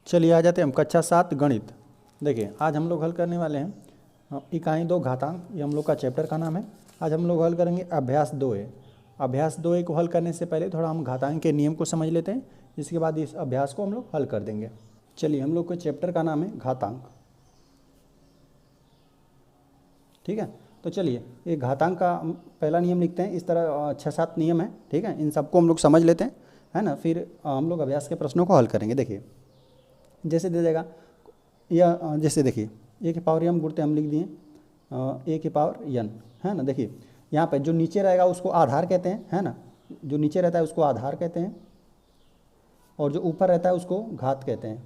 चलिए आ जाते हैं हम कक्षा 7 गणित। देखिए आज हम लोग हल करने वाले हैं इकाई 2 घातांक, ये हम लोग का चैप्टर का नाम है। आज हम लोग हल करेंगे अभ्यास 2A। अभ्यास 2A को हल करने से पहले थोड़ा हम घातांक के नियम को समझ लेते हैं, इसके बाद इस अभ्यास को हम लोग हल कर देंगे। चलिए हम लोग के चैप्टर का नाम है घातांक, ठीक है। तो चलिए ये घातांक का पहला नियम लिखते हैं। इस तरह 6-7 नियम है, ठीक है। इन सबको हम लोग समझ लेते हैं, है ना। फिर हम लोग अभ्यास के प्रश्नों को हल करेंगे। देखिए जैसे दे देगा या जैसे देखिए ए की पावर m गुणते हम लिख दिए ए की पावर n, है ना। देखिए यहाँ पे जो नीचे रहेगा उसको आधार कहते हैं, है ना। जो नीचे रहता है उसको आधार कहते हैं और जो ऊपर रहता है उसको घात कहते हैं,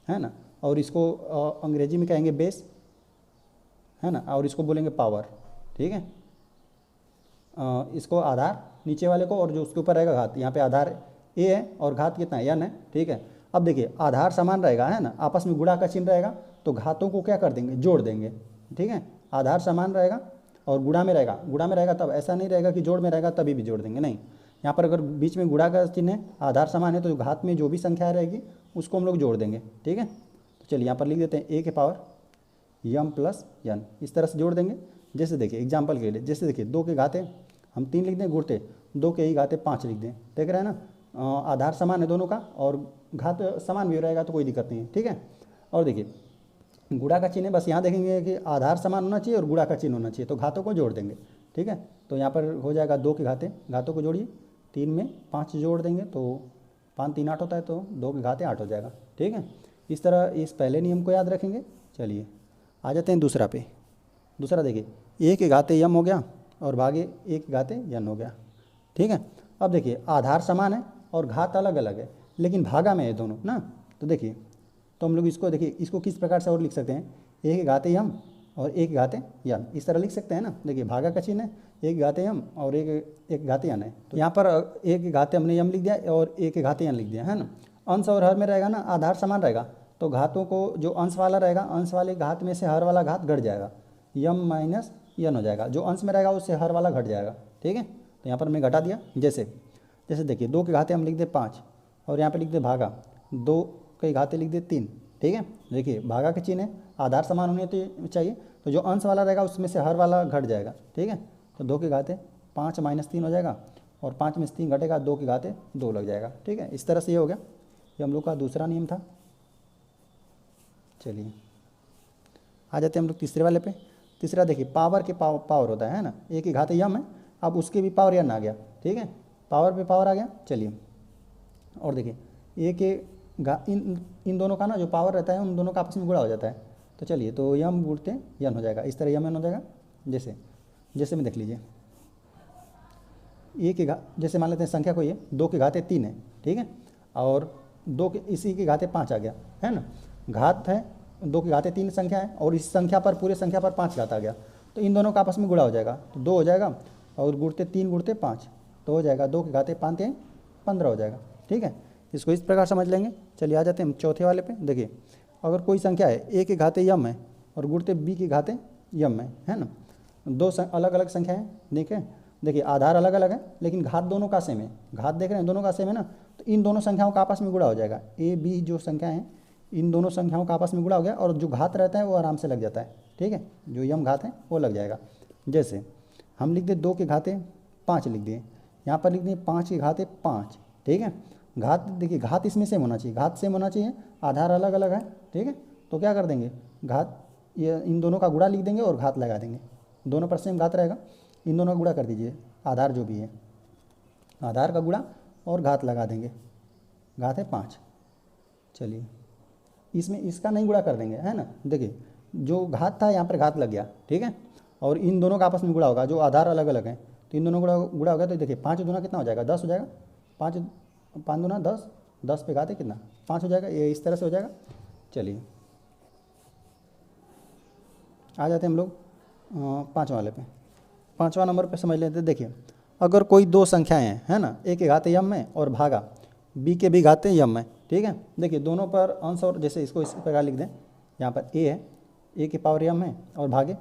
है ना। और इसको अंग्रेजी में कहेंगे बेस, है ना। और इसको बोलेंगे पावर, ठीक है। इसको आधार नीचे वाले को, और जो उसके ऊपर रहेगा घात। यहाँ पे आधार ए है और घात कितना है n है, ठीक है। अब देखिए आधार समान रहेगा, है ना, आपस में गुणा का चिन्ह रहेगा तो घातों को क्या कर देंगे, जोड़ देंगे, ठीक है। आधार समान रहेगा और गुणा में रहेगा तब, ऐसा नहीं रहेगा कि जोड़ में रहेगा तभी भी जोड़ देंगे, नहीं। यहाँ पर अगर बीच में गुणा का चिन्ह है, आधार समान है, तो घात में जो भी संख्या रहेगी उसको हम लोग जोड़ देंगे, ठीक है। तो चलिए यहाँ पर लिख देते हैं ए के पावर m प्लस n, इस तरह से जोड़ देंगे। जैसे देखिए एग्जाम्पल के लिए, जैसे देखिए 2 के घाते हम 3 लिख दें, गुणते 2 के ही घाते 5 लिख दें, देख रहे हैं ना। आधार समान है दोनों का और घात समान भी रहेगा तो कोई दिक्कत नहीं है, ठीक है। और देखिए गुणा का चिन्ह है, बस यहाँ देखेंगे कि आधार समान होना चाहिए और गुणा का चिन्ह होना चाहिए, तो घातों को जोड़ देंगे, ठीक है। तो यहाँ पर हो जाएगा 2 के घाते, घातों को जोड़िए, 3 में 5 जोड़ देंगे तो 5 3 8 होता है, तो 2 के घाते 8 हो जाएगा, ठीक है। इस तरह इस पहले नियम को याद रखेंगे। चलिए आ जाते हैं दूसरा पे। दूसरा देखिए ए के घाते m हो गया और भागे ए के घाते n हो गया, ठीक है। अब देखिए आधार समान है और घात अलग अलग है, लेकिन भागा में है दोनों ना। तो देखिए तो हम लोग इसको देखिए इसको किस प्रकार से और लिख सकते हैं, ए के घाते m और ए के घाते n, इस तरह लिख सकते हैं ना। देखिए भागा का चिन्ह है, ए के घाते m और एक घाते n है, तो यहाँ पर ए के घाते हमने m लिख दिया और ए के घाते n लिख दिया, है ना। अंश और हर में रहेगा ना, आधार समान रहेगा तो घातों को जो अंश वाला रहेगा, अंश वाले घात में से हर वाला घात घट जाएगा, m माइनस n हो जाएगा। जो अंश में रहेगा उससे हर वाला घट जाएगा, ठीक है। तो यहाँ पर मैं घटा दिया। जैसे देखिए 2 के घाते हम लिख दे 5 और यहाँ पे लिख दे भागा, 2 के घाते लिख दे 3, ठीक है। देखिए भागा के चिन्ह है, आधार समान होने तो चाहिए, तो जो अंश वाला रहेगा उसमें से हर वाला घट जाएगा, ठीक है। तो 2 के घाते 5 माइनस 3 हो जाएगा और 5 में से 3 घटेगा, 2 के घाते 2 लग जाएगा, ठीक है। इस तरह से ये हो गया, ये हम लोग का दूसरा नियम था। चलिए आ जाते हैं हम लोग तीसरे वाले पे। तीसरा देखिए पावर के पावर होता है ना, ए के घाते m है, अब उसके भी पावर n आ गया, ठीक है। पावर पे पावर आ गया। चलिए और देखिए ए के इन दोनों का ना जो पावर रहता है उन दोनों का आपस में गुणा हो जाता है, तो चलिए तो m गुणते n हो जाएगा, इस तरह m n हो जाएगा। जैसे में देख लीजिए ए के जैसे मान लेते हैं संख्या कोई है, 2 के घाते 3 है, ठीक है, और 2 के इसी के घाते 5 आ गया, है ना। घात है 2 के घाते 3 संख्या है और इस संख्या पर पूरे संख्या पर 5 घात आ गया, तो इन दोनों का आपस में गुणा हो जाएगा, तो 2 हो जाएगा और गुणते 3 गुणते 5 तो हो जाएगा 2 के घाते 5 15 हो जाएगा, ठीक है। इसको इस प्रकार समझ लेंगे। चलिए आ जाते हैं हम चौथे वाले पे। देखिए अगर कोई संख्या है ए के घाते m है और गुणते b के घाते m है ना, दो अलग अलग संख्या है, देखिए आधार अलग अलग है लेकिन घात दोनों का सेम है, घात देख रहे हैं दोनों का सेम है ना, तो इन दोनों संख्याओं का आपस में गुणा हो जाएगा। ए बी जो संख्या है इन दोनों संख्याओं का आपस में गुणा हो गया और जो घात रहता है वो आराम से लग जाता है, ठीक है। जो यम घात है वो लग जाएगा। जैसे हम लिख दे 2 के घाते 5 लिख दिए, यहाँ पर लिख दिए 5 के घाते 5, ठीक है। घात देखिए घात इसमें सेम होना चाहिए, घात सेम होना चाहिए, आधार अलग अलग है, ठीक है। तो क्या कर देंगे, घात ये इन दोनों का गुणा लिख देंगे और घात लगा देंगे, दोनों पर सेम घात रहेगा, इन दोनों का गुणा कर दीजिए, आधार जो भी है आधार का गुणा और घात लगा देंगे, घात है 5। चलिए इसमें इसका नहीं गुणा कर देंगे, है ना। देखिए जो घात था यहाँ पर घात लग गया, ठीक है, और इन दोनों का आपस में गुणा होगा, जो आधार अलग अलग हैं तो इन दोनों गुणा हो गया, तो देखिए 5 दूना कितना हो जाएगा, 10 हो जाएगा, 5 दूना 10, 10 पे घाते कितना 5 हो जाएगा, ये इस तरह से हो जाएगा। चलिए आ जाते हैं हम लोग 5 वाले पे। 5वां नंबर पे समझ लेते हैं। देखिए अगर कोई 2 संख्याएँ हैं, है ना, ए के घाते m है और भागा b के भी घाते m है, ठीक है। देखिए दोनों पर अंश, और जैसे इसको इस प्रकार लिख दें, यहाँ पर a है, a के पावर m है और भागे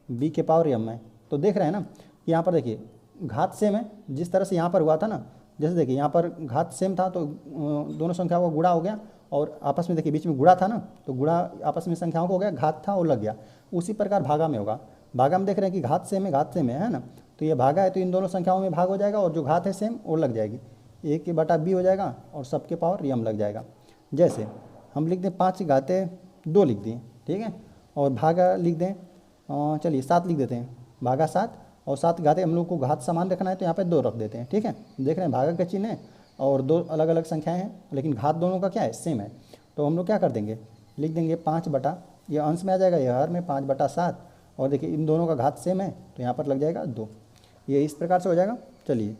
b के पावर m है, तो देख रहे हैं ना कि यहाँ पर देखिए घात सेम है, जिस तरह से यहाँ पर हुआ था ना, जैसे देखिए यहाँ पर घात सेम था तो दोनों संख्याओं का गुणा हो गया और आपस में देखिए बीच में गुणा था ना, तो गुणा आपस में संख्याओं को हो गया, घात था वो लग गया। उसी प्रकार भागा में होगा, भागा में देख रहे हैं कि घात सेम है, घात सेम है ना, तो ये भागा है तो इन दोनों संख्याओं में भाग हो जाएगा और जो घात है सेम वो लग जाएगी, a के बटा b हो जाएगा और सबके पावर यम लग जाएगा। जैसे हम लिख दें 5 घाते 2 लिख दिए, ठीक है, और भागा लिख दें चलिए 7 लिख देते हैं, भागा 7 और 7 घाते हम लोग को घात समान रखना है तो यहाँ पे 2 रख देते हैं, ठीक है। देख रहे हैं भागा का चिन्ह है और 2 अलग अलग संख्याएं हैं लेकिन घात दोनों का क्या है, सेम है, तो हम लोग क्या कर देंगे, लिख देंगे 5 बटा, ये अंश में आ जाएगा, ये हर में 5 बटा 7 और देखिए इन दोनों का घात सेम है तो यहाँ पर लग जाएगा 2, ये इस प्रकार से हो जाएगा। चलिए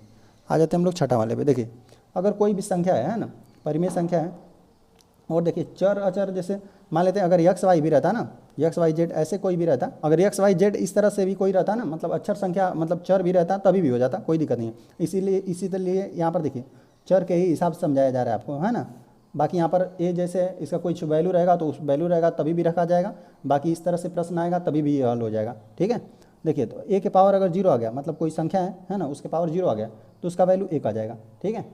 आ जाते हैं हम लोग छठा वाले पे। देखिए अगर कोई भी संख्या है ना, परिमेय संख्या है और देखिए चर अचर, जैसे मान लेते हैं अगर एक्स वाई भी रहता ना, एक्स वाई जेड ऐसे कोई भी रहता, अगर एक्स वाई जेड इस तरह से भी कोई रहता ना, मतलब अक्षर संख्या मतलब चर भी रहता तभी भी हो जाता, कोई दिक्कत नहीं है। इसीलिए यहाँ पर देखिए चर के ही हिसाब से समझाया जा रहा है आपको, है ना। बाकी यहाँ पर ए जैसे इसका कोई वैल्यू रहेगा तो उस वैल्यू रहेगा तभी भी रखा जाएगा, बाकी इस तरह से प्रश्न आएगा तभी भी हल हो जाएगा, ठीक है। देखिए तो ए के पावर अगर 0 आ गया, मतलब कोई संख्या है ना, उसके पावर 0 आ गया तो उसका वैल्यू 1 आ जाएगा, ठीक है।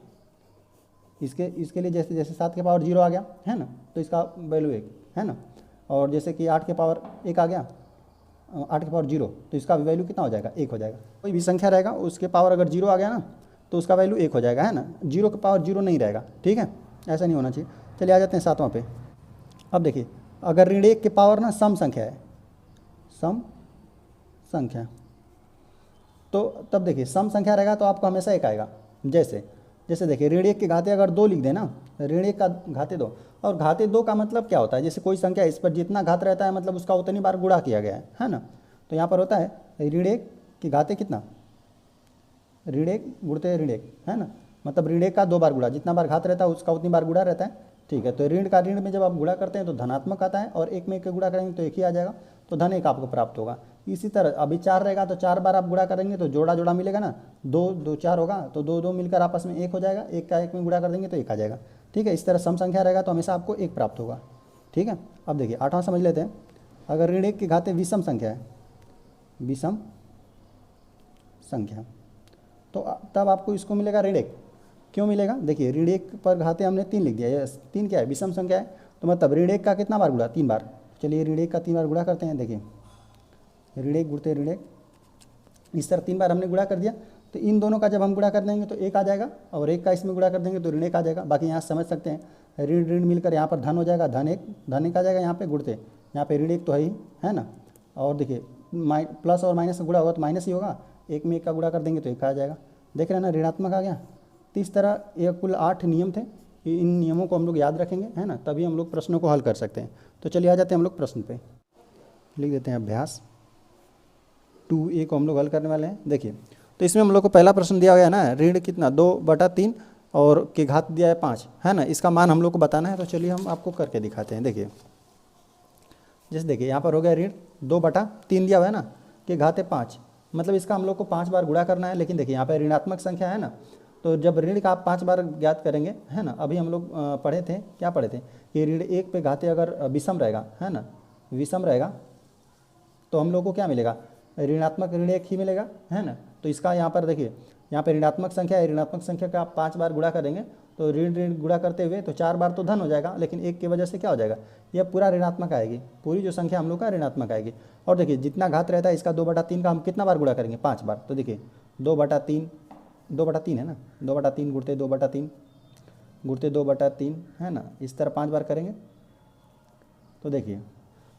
इसके लिए जैसे 7 के पावर 0 आ गया है ना, तो इसका वैल्यू 1 है ना, और जैसे कि 8 के पावर 1 आ गया, 8 के पावर 0 तो इसका वैल्यू कितना हो जाएगा, 1 हो जाएगा। कोई भी संख्या रहेगा उसके पावर अगर 0 आ गया ना तो उसका वैल्यू 1 हो जाएगा, है ना, 0 के पावर 0 नहीं रहेगा, ठीक है, ऐसा नहीं होना चाहिए। चलिए आ जाते हैं 7वां पे। अब देखिए अगर ऋण 1 के पावर ना सम संख्या है, सम संख्या, तो तब देखिए सम संख्या रहेगा तो आपको हमेशा 1 आएगा। जैसे देखिए ऋण 1 के घाते अगर 2 लिख देना, ऋण 1 का घाते 2, और घाते 2 का मतलब क्या होता है, जैसे कोई संख्या इस पर जितना घात रहता है मतलब उसका उतनी बार गुणा किया गया है ना, तो यहाँ पर होता है ऋण 1 के घाते कितना, ऋण 1 गुणते ऋण 1, है ना, मतलब ऋण 1 का 2 बार गुणा, जितना बार घात रहता है उसका उतनी बार गुणा रहता है, ठीक है। तो ऋण का ऋण में जब आप गुणा करते हैं तो धनात्मक आता है और 1 में 1 का गुणा करेंगे तो 1 ही आ जाएगा, तो धन 1 आपको प्राप्त होगा। इसी तरह अभी 4 रहेगा तो 4 बार आप गुणा करेंगे तो जोड़ा जोड़ा मिलेगा ना, 2 2 4 होगा तो 2 2 मिलकर आपस में 1 हो जाएगा, 1 का 1 में गुणा कर देंगे तो 1 आ जाएगा, ठीक है। इस तरह सम संख्या रहेगा तो हमेशा आपको 1 प्राप्त होगा, ठीक है। अब देखिए 8वां समझ लेते हैं। अगर ऋण 1 के घाते विषम संख्या है, विषम संख्या, तो तब आपको इसको मिलेगा ऋण 1। क्यों मिलेगा, देखिए ऋण 1 पर घाते हमने 3 लिख दिया, ये 3 क्या है, विषम संख्या है, तो मतलब ऋण 1 का कितना बार गुणा, 3 बार। चलिए ऋण 1 का 3 बार गुणा करते हैं। देखिए ऋण 1 गुणते ऋण 1, इस तरह 3 बार हमने गुणा कर दिया, तो इन दोनों का जब हम गुणा कर देंगे तो 1 आ जाएगा और 1 का इसमें गुणा कर देंगे तो ऋण 1 आ जाएगा। बाकी यहाँ समझ सकते हैं ऋण ऋण मिलकर यहाँ पर धन हो जाएगा, धन 1 आ जाएगा यहाँ पे गुणते, यहाँ पे ऋण 1 तो है ना, और देखिए प्लस और माइनस गुणा होगा तो माइनस ही होगा, 1 में 1 का गुणा कर देंगे तो 1 आ जाएगा, देख रहे हैं ना, ऋणात्मक आ गया। तो इस तरह ये कुल 8 नियम थे, इन नियमों को हम लोग याद रखेंगे, है ना, तभी हम लोग प्रश्नों को हल कर सकते हैं। तो चलिए आ जाते हैं हम लोग प्रश्न पे, लिख देते हैं अभ्यास 2A को हम लोग हल करने वाले हैं। देखिए तो इसमें हम लोग को पहला प्रश्न दिया गया ना, ऋण कितना 2/3 और के घात दिया है 5, है ना, इसका मान हम लोग को बताना है। तो चलिए हम आपको करके दिखाते हैं। देखिए जैसे देखिए यहाँ पर हो गया ऋण 2/3 दिया हुआ है ना, के घाते 5, मतलब इसका हम लोग को 5 बार गुणा करना है। लेकिन देखिए यहाँ पर ऋणात्मक संख्या है ना, तो जब ऋण का आप 5 बार ज्ञात करेंगे, है ना, अभी हम लोग पढ़े थे, क्या पढ़े थे कि ऋण 1 पे घाते अगर विषम रहेगा, है ना, विषम रहेगा तो हम लोग को क्या मिलेगा, ऋणात्मक ऋण 1 ही मिलेगा, है ना। तो इसका यहाँ पर देखिए यहाँ पे ऋणात्मक संख्या है, ऋणात्मक संख्या का आप 5 बार गुणा करेंगे तो ऋण ऋण गुणा करते हुए तो 4 बार तो धन हो जाएगा, लेकिन 1 की वजह से क्या हो जाएगा, यह पूरा ऋणात्मक आएगी, पूरी जो संख्या हम लोग का ऋणात्मक आएगी। और देखिए जितना घात रहता है इसका 2/3 का हम कितना बार गुणा करेंगे, 5 बार। तो देखिए 2/3 है ना, 2/3 गुणते 2/3 गुणते 2/3, है ना, इस तरह 5 बार करेंगे। तो देखिए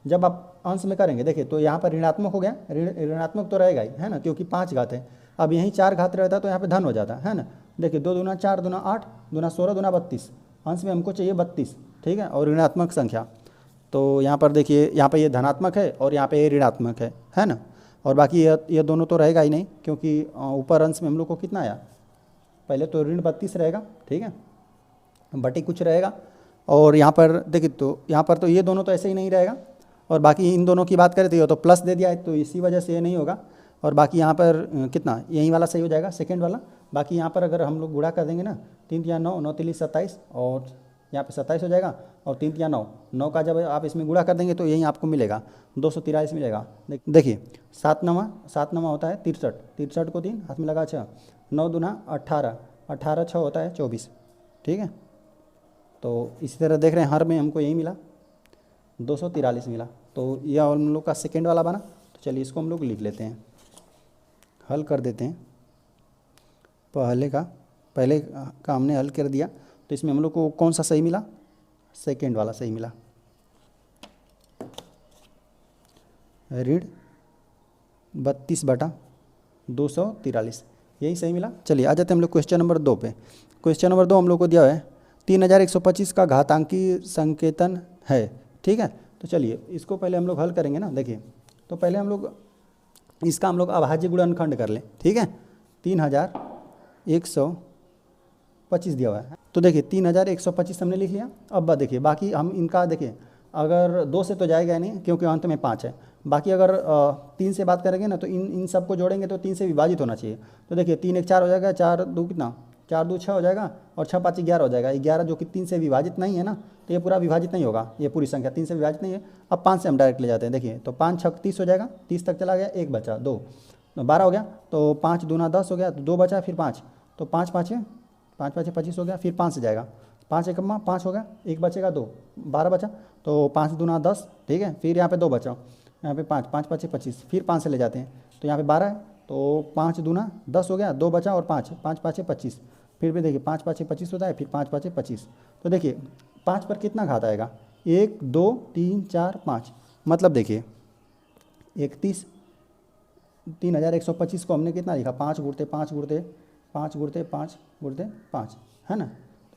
जब आप अंश में करेंगे, देखिए तो यहाँ पर ऋणात्मक हो गया, ऋणात्मक तो रहेगा ही, है ना, क्योंकि 5 घात है। अब यहीं 4 घात रहता तो यहाँ पे धन हो जाता है ना। देखिए 2 दूना 4 दूना 8 दूना 16 दूना 32, अंश में हमको चाहिए 32, ठीक है, और ऋणात्मक संख्या। तो यहाँ पर देखिए यहाँ पे ये धनात्मक है और यहाँ पे ये ऋणात्मक है ना, और बाकी ये दोनों तो रहेगा ही नहीं, क्योंकि ऊपर अंश में हम लोग को कितना आया, पहले तो ऋण 32 रहेगा, ठीक है, बटी कुछ रहेगा, और यहाँ पर देखिए तो यहाँ पर तो ये दोनों तो ऐसे ही नहीं रहेगा, और बाकी इन दोनों की बात करें तो ये तो प्लस दे दिया है तो इसी वजह से ये नहीं होगा, और बाकी यहाँ पर कितना यही वाला सही हो जाएगा, सेकेंड वाला। बाकी यहाँ पर अगर हम लोग गुणा कर देंगे ना, 3 या 9, 9 तिली 27, और यहाँ पे 27 हो जाएगा, और 3 या 9 का जब आप इसमें गुणा कर देंगे तो यही आपको मिलेगा 243 मिलेगा। देखिए 7 नवा होता है 63, 63 को 3 हाथ में लगा 6, 9 दूना 18, 18 6 होता है 24, ठीक है। तो इसी तरह देख रहे हैं हर में हमको यही मिला, 243 मिला। तो यह हम लोग का सेकेंड वाला बना। तो चलिए इसको हम लोग लिख लेते हैं, हल कर देते हैं। पहले का हमने हल कर दिया, तो इसमें हम लोग को कौन सा सही मिला, सेकेंड वाला सही मिला, ऋण 32/243, यही सही मिला। चलिए आ जाते हैं हम लोग क्वेश्चन नंबर 2 पे। क्वेश्चन नंबर 2 हम लोग को दिया है 3125 का घातांकी संकेतन है, ठीक है। तो चलिए इसको पहले हम लोग हल करेंगे ना। देखिए तो पहले हम लोग इसका हम लोग अभाज्य गुणनखंड कर लें, ठीक है। 3125 दिया हुआ है, तो देखिए 3125 हमने लिख लिया। अब देखिए बाकी हम इनका देखिए, अगर 2 से तो जाएगा नहीं क्योंकि अंत में 5 है। बाकी अगर 3 से बात करेंगे ना तो इन सबको जोड़ेंगे तो 3 से विभाजित होना चाहिए। तो देखिए 3 1 4 हो जाएगा, 4 2 कितना, 4 2 6 हो जाएगा, और 6 5 11 हो जाएगा। 11 जो कि 3 से विभाजित नहीं है ना, तो ये पूरा विभाजित नहीं होगा, ये पूरी संख्या 3 से विभाजित नहीं है। अब 5 से हम डायरेक्ट ले जाते हैं। देखिए तो 5 6 30 हो जाएगा, 30 तक चला गया, 1 बचा, 2 12 हो गया। तो 5 दूना 10 हो गया, तो 2 बचा, फिर 5, तो 5 5 25 हो गया, फिर 5 से जाएगा, 5 1 5 हो गया, 1 बचेगा, 2 12 बचा, तो 5 दूना 10, ठीक है। फिर यहाँ पे 2 बचा, यहाँ पे 5 5 5 25, फिर 5 से ले जाते हैं, तो यहाँ पे 12 है, तो 5 दूना 10 हो गया, 2 बचा और 5 5 5 25, फिर भी देखिए 5 5 25 होता है, फिर 5 5 25। तो देखिए 5 पर कितना घात आएगा, 1 2 3 4 5, मतलब देखिए 31 3125 को हमने कितना लिखा, 5 गुणते 5 गुणते 5 गुणते 5 गुणते 5, है ना।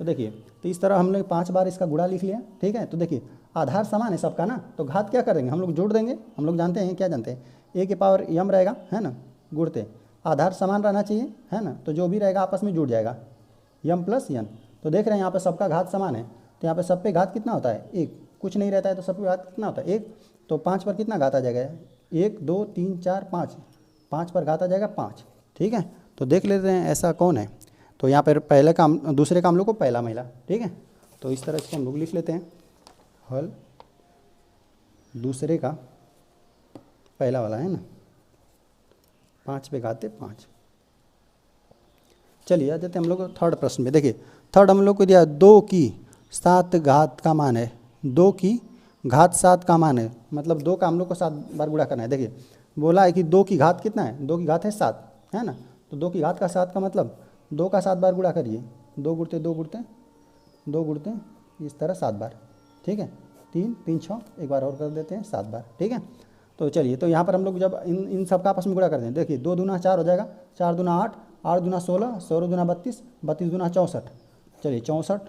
तो देखिए तो इस तरह हमने 5 बार इसका गुणा लिख लिया, ठीक है। तो देखिए आधार समान है सबका ना, तो घात क्या करेंगे हम लोग, जोड़ देंगे। हम लोग जानते हैं, क्या जानते हैं, a की पावर m रहेगा, है ना, गुणते आधार समान रहना चाहिए, है ना। तो जो भी रहेगा आपस में जुड़ जाएगा, m प्लस n। तो देख रहे हैं यहाँ पे सबका घात समान है, तो यहाँ पे सब पे घात कितना होता है, 1, कुछ नहीं रहता है तो सब पे घात कितना होता है, 1। तो 5 पर कितना घात आ जाएगा, 1 2 3 4 5, 5 पर घात आ जाएगा 5, ठीक है। तो देख लेते हैं ऐसा कौन है। तो यहाँ पर पहले काम दूसरे काम लोग को पहला महिला, ठीक है। तो इस तरह इसको हम लोग लिख लेते हैं, हल दूसरे का पहला वाला, है ना, 5 पे घाते 5। चलिए आ जाते हैं हम लोग थर्ड प्रश्न पे। देखिए थर्ड हम लोग को दिया 2 की 7 घात का मान है, 2 की घात 7 का मान है, मतलब 2 का हम लोग को 7 बार गुणा करना है। देखिए बोला है कि 2 की घात कितना है, 2 की घात है 7, है ना। तो 2 की घात का 7 का मतलब 2 का 7 बार गुणा करिए, 2 गुणते 2 गुणते 2 गुणते इस तरह 7 बार, ठीक है। 3 3 6 एक बार और कर देते हैं 7 बार, ठीक है। तो चलिए तो यहाँ पर हम लोग जब इन सब का आपस में गुणा करते हैं, देखिए 2 दूना 4 हो जाएगा, 4 दूना 8, 8 दूना 16, 16 दूना 32, 32 दूना 64। चलिए 64,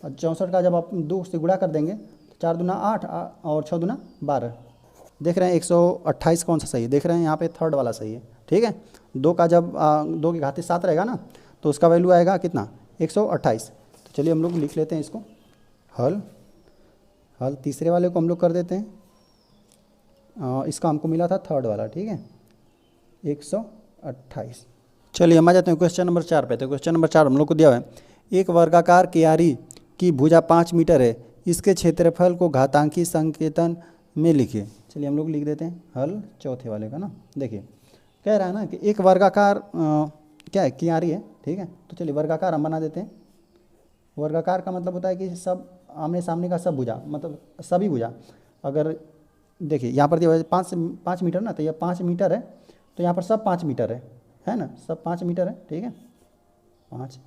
और 64 का जब आप 2 से गुणा कर देंगे तो 4 दूना 8 और 6 दूना 12। देख रहे हैं 128 कौन सा सही है, देख रहे हैं यहाँ पे थर्ड वाला सही है, ठीक है। 2 का जब 2 की घाते 7 रहेगा ना, तो उसका वैल्यू आएगा कितना, 128। तो चलिए हम लोग लिख लेते हैं इसको, हल तीसरे वाले को हम लोग कर देते हैं, इसका हमको मिला था थर्ड वाला, ठीक है, 128। चलिए हम आ जाते हैं क्वेश्चन नंबर 4 पे। तो क्वेश्चन नंबर 4 हम लोग को दिया हुआ है, एक वर्गाकार क्यारी की भुजा 5 मीटर है, इसके क्षेत्रफल को घातांकी संकेतन में लिखिए। चलिए हम लोग लिख देते हैं, हल चौथे वाले का ना। देखिए कह रहा है ना कि एक वर्गाकार क्या है, क्यारी है, ठीक है। तो चलिए वर्गाकार हम बना देते हैं। वर्गाकार का मतलब होता है कि सब आमने सामने का सब भुजा, मतलब सभी भुजा। अगर देखिए यहाँ पर दिया हुआ है 5 मीटर ना, तो यह 5 मीटर है, तो यहाँ पर सब 5 मीटर है ना, सब 5 मीटर है, ठीक है, 5,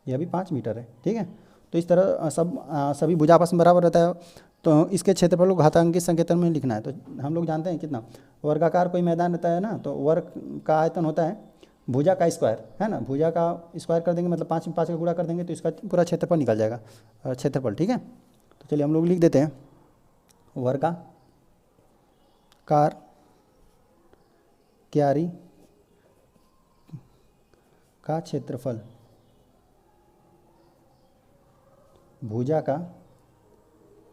यह भी 5 मीटर है, ठीक है। तो इस तरह सभी भुजा आपस में बराबर रहता है, तो इसके क्षेत्रफल को घातांकी संकेतन में लिखना है। तो हम लोग जानते हैं कितना, वर्गाकार कोई मैदान रहता है ना, तो वर्ग का आयतन होता है भुजा का स्क्वायर, है ना। भुजा का स्क्वायर कर देंगे मतलब 5 में 5 का गुणा कर देंगे तो इसका पूरा क्षेत्रफल निकल जाएगा, क्षेत्रफल, ठीक है। तो चलिए हम लोग लिख देते हैं, वर्गाकार क्यारी का क्षेत्रफल भुजा का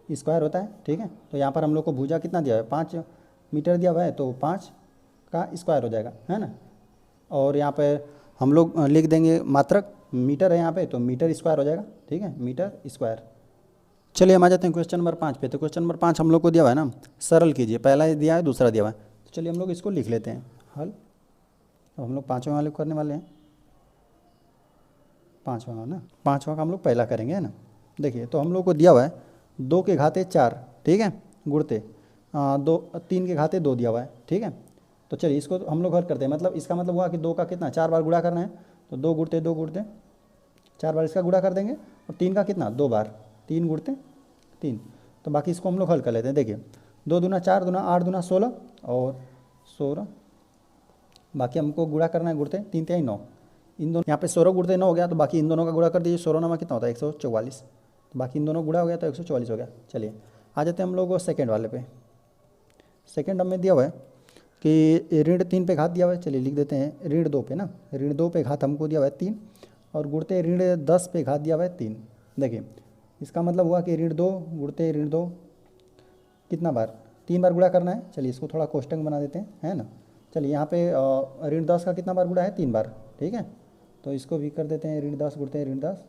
स्क्वायर होता है, ठीक है। तो यहाँ पर हम लोग को भुजा कितना दिया है, 5 मीटर दिया हुआ है, तो 5 का स्क्वायर हो जाएगा, है ना। और यहाँ पे हम लोग लिख देंगे मात्रक, मीटर है यहाँ पे, तो मीटर स्क्वायर हो जाएगा, ठीक है, मीटर स्क्वायर। चलिए हम आ जाते हैं क्वेश्चन नंबर 5 पे। तो क्वेश्चन नंबर 5 हम लोग को दिया हुआ है ना, सरल कीजिए, पहला दिया है दूसरा दिया हुआ है। तो चलिए हम लोग इसको लिख लेते हैं, हल। अब हम लोग 5वें वाले को करने वाले हैं, पाँचवा ना, पाँचवा का हम लोग पहला करेंगे, है ना। देखिए तो हम लोग को दिया हुआ है 2 के घाते 4, ठीक है, गुणते 2, 3 के घाते 2 दिया हुआ है, ठीक है। तो चलिए इसको हम लोग हल करते हैं, मतलब इसका मतलब हुआ कि 2 का कितना 4 बार गुणा करना है, तो 2 गुणते 4 बार इसका गुणा कर देंगे, और 3 का कितना 2 बार, 3 गुणते 3। तो बाकी इसको हम लोग हल कर लेते हैं। देखिए 2 दूना 4 दूना 8 दूना 16 और 16, बाकी हमको गुणा करना है गुणते 3 3 9, इन दोनों यहाँ पे 16 गुणते 9 हो गया, तो बाकी इन दोनों का गुणा कर दीजिए, 16 9 कितना होता है 144, तो बाकी इन दोनों गुणा हो गया तो 144 हो गया। चलिए आ जाते हैं हम लोग सेकेंड वाले पे। सेकेंड हमें दिया हुआ है कि ऋण 3 पे घात दिया हुआ है, चलिए लिख देते हैं ऋण 2 पे ना, ऋण 2 पे घात हमको दिया हुआ है 3, और गुणते ऋण 10 पे घात दिया हुआ है 3। देखिए इसका मतलब हुआ कि ऋण 2 गुणते ऋण 2 कितना बार 3 बार गुणा करना है। चलिए इसको थोड़ा कोष्टक बना देते हैं, है ना। चलिए यहाँ पे ऋण 10 का कितना बार गुणा है 3 बार, ठीक है, तो इसको भी कर देते हैं ऋण 10 गुणते ऋण 10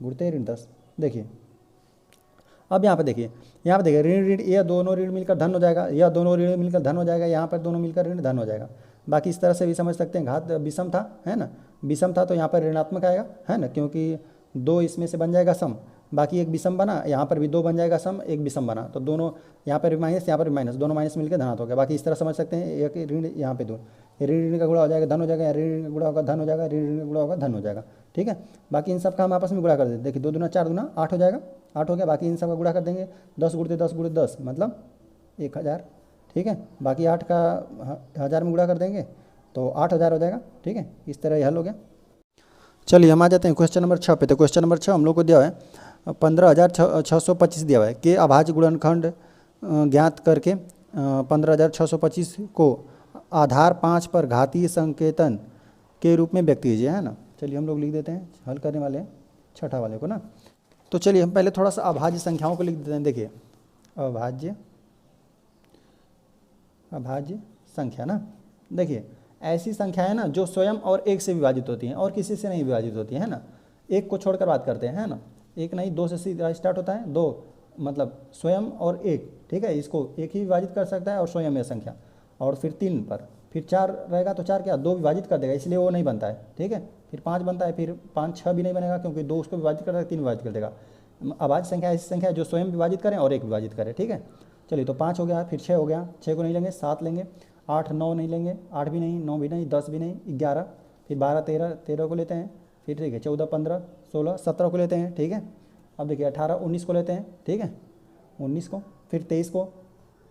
गुणते ऋण 10। देखिए अब यहाँ पे देखिए, यहाँ पे देखिए ऋण ऋण यह दोनों ऋण मिलकर धन हो जाएगा, यह दोनों ऋण मिलकर धन हो जाएगा, यहाँ पर दोनों मिलकर ऋण धन हो जाएगा। बाकी इस तरह से भी समझ सकते हैं, घात विषम था, है ना, विषम था तो यहाँ पर ऋणात्मक आएगा, है ना, क्योंकि 2 इसमें से बन जाएगा सम, बाकी एक विषम बना, यहाँ पर भी 2 बन जाएगा सम, एक विषम बना, तो दोनों यहाँ पर भी माइनस यहाँ पर भी माइनस, दोनों माइनस मिलकर धनात्मक हो गया। बाकी इस तरह समझ सकते हैं, एक ऋण यहाँ पे 2, ऋण ऋण का गुणा हो जाएगा धन हो जाएगा, ऋण ऋण का गुणा होगा धन हो जाएगा, ऋण ऋण का गुणा होगा धन हो जाएगा, ठीक है। बाकी इन सब का हम आपस में गुणा कर देते, देखिए 2 दूना 4 दूना 8 हो जाएगा, 8 हो गया, बाकी इन सब का गुणा कर देंगे 10 गुणते 10 गुणते 10 मतलब 1000, ठीक है। बाकी 8 का 1000 में गुणा कर देंगे तो 8000 हो जाएगा, ठीक है। इस तरह ये हल हो गया। चलिए हम आ जाते हैं क्वेश्चन नंबर 6 पे। तो क्वेश्चन नंबर 6 हम लोग को दिया हुआ है 15625 दिया हुआ है कि अभाज्य गुणनखंड ज्ञात करके 15625 को आधार 5 पर घातीय संकेतन के रूप में व्यक्त कीजिए, है ना। चलिए हम लोग लिख देते हैं, हल करने वाले हैं छठा वाले को ना। तो चलिए हम पहले थोड़ा सा अभाज्य संख्याओं को लिख देते हैं। देखिए अभाज्य संख्या ना, देखिए ऐसी संख्याएं ना जो स्वयं और एक से विभाजित होती हैं और किसी से नहीं विभाजित होती है ना। एक को छोड़कर बात करते हैं, है ना, एक नहीं 2 से सीधा स्टार्ट होता है, 2 मतलब स्वयं और एक, ठीक है, इसको एक ही विभाजित कर सकता है और स्वयं है संख्या, और फिर 3 पर, फिर 4 रहेगा तो 4 क्या 2 विभाजित कर देगा, इसलिए वो नहीं बनता है, ठीक है। फिर 5 बनता है, फिर 5 6 भी नहीं बनेगा क्योंकि 2 उसको विभाजित कर देगा, 3 विभाजित कर देगा। अभाज्य संख्या ऐसी संख्या है जो स्वयं विभाजित करें और एक विभाजित करें, ठीक है। चलिए तो 5 हो गया, फिर 6 हो गया, 6 को नहीं लेंगे 7 लेंगे, 8 9 नहीं लेंगे, 8 भी नहीं, 9 भी नहीं, 10 भी नहीं, 11, फिर 12 13 13 को लेते हैं, फिर ठीक है 14 15 16 17 को लेते हैं, ठीक है। अब देखिए 18 19 को लेते हैं, ठीक है, 19 को, फिर 23 को,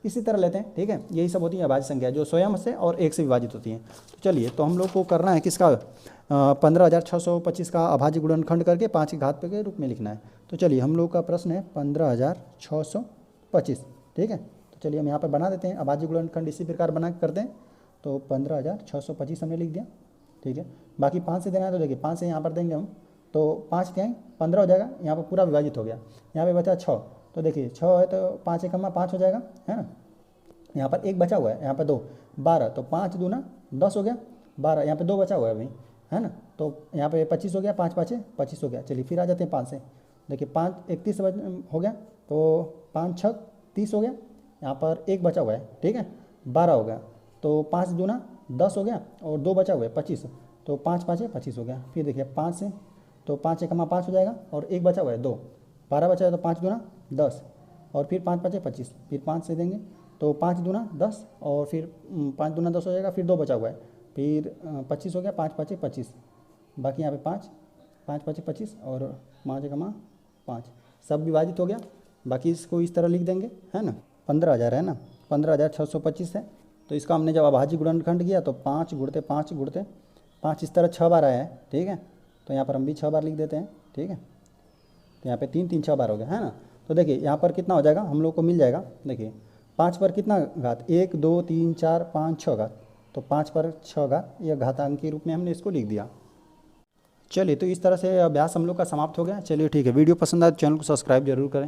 इसी तरह लेते हैं, ठीक है। यही सब होती है अभाज्य संख्या जो स्वयं से और एक से विभाजित होती हैं। तो चलिए तो हम लोग को करना है किसका 15625 का अभाज्य गुणनखंड करके 5 की घात के रूप में लिखना है। तो चलिए हम लोग का प्रश्न है 15625, ठीक है। तो चलिए हम यहाँ पर बना देते हैं अभाज्य गुणनखंड, इसी प्रकार बना के करते हैं। तो 15625 हमने लिख दिया, ठीक है। बाकी 5 से देना है तो देखिए 5 से यहाँ पर देंगे हम, तो 5 क्या है 15 हो जाएगा, यहाँ पर पूरा विभाजित हो गया, यहाँ पे बचा 6, तो देखिए 6 है तो 5 एक 5 हो जाएगा, है ना। यहाँ पर 1 बचा हुआ है, यहाँ पर 2 12, तो 5 दूना 10 हो गया, 12, यहाँ पे 2 बचा हुआ है अभी, है ना। तो यहाँ पे 25 हो गया, 5 5 25 हो गया। चलिए फिर आ जाते हैं 5 से, देखिए 5 31 हो गया, तो 5 6 30 हो गया, यहाँ पर 1 बचा हुआ है, ठीक है, 12 हो गया, तो 5 दूना 10 हो गया, और 2 बचा हुआ है 25, तो 5 5 25 हो गया। फिर देखिए 5 से, तो 5 एक 5 हो जाएगा, और 1 बचा हुआ है 2, 12 बचा है, तो 5 दूना 10, और फिर 5 5 25, फिर 5 से देंगे तो 5 दूना 10, और फिर 5 दूना 10 हो जाएगा, फिर 2 बचा हुआ है, फिर 25 हो गया, 5 5 25, बाकी यहाँ पे 5 5 5 25, और 5 एक 5, सब विभाजित हो गया। बाकी इसको इस तरह लिख देंगे, है ना। 15000 है ना, 15625 है, तो इसका हमने जब अभाज्य गुणनखंड किया तो 5 गुणते 5 गुणते 5 इस तरह 6 बार आया है, ठीक है। तो यहाँ पर हम भी 6 बार लिख देते हैं, ठीक है। तो यहाँ पे 3 3 6 बार हो गया, है ना। तो देखिए यहाँ पर कितना हो जाएगा, हम लोग को मिल जाएगा, देखिए 5 पर कितना घात 1 2 3 4 5 6 घात, तो 5 पर 6 घात, यह घातांक के रूप में हमने इसको लिख दिया। चलिए तो इस तरह से अभ्यास हम लोग का समाप्त हो गया। चलिए ठीक है, वीडियो पसंद आए तो चैनल को सब्सक्राइब जरूर करें।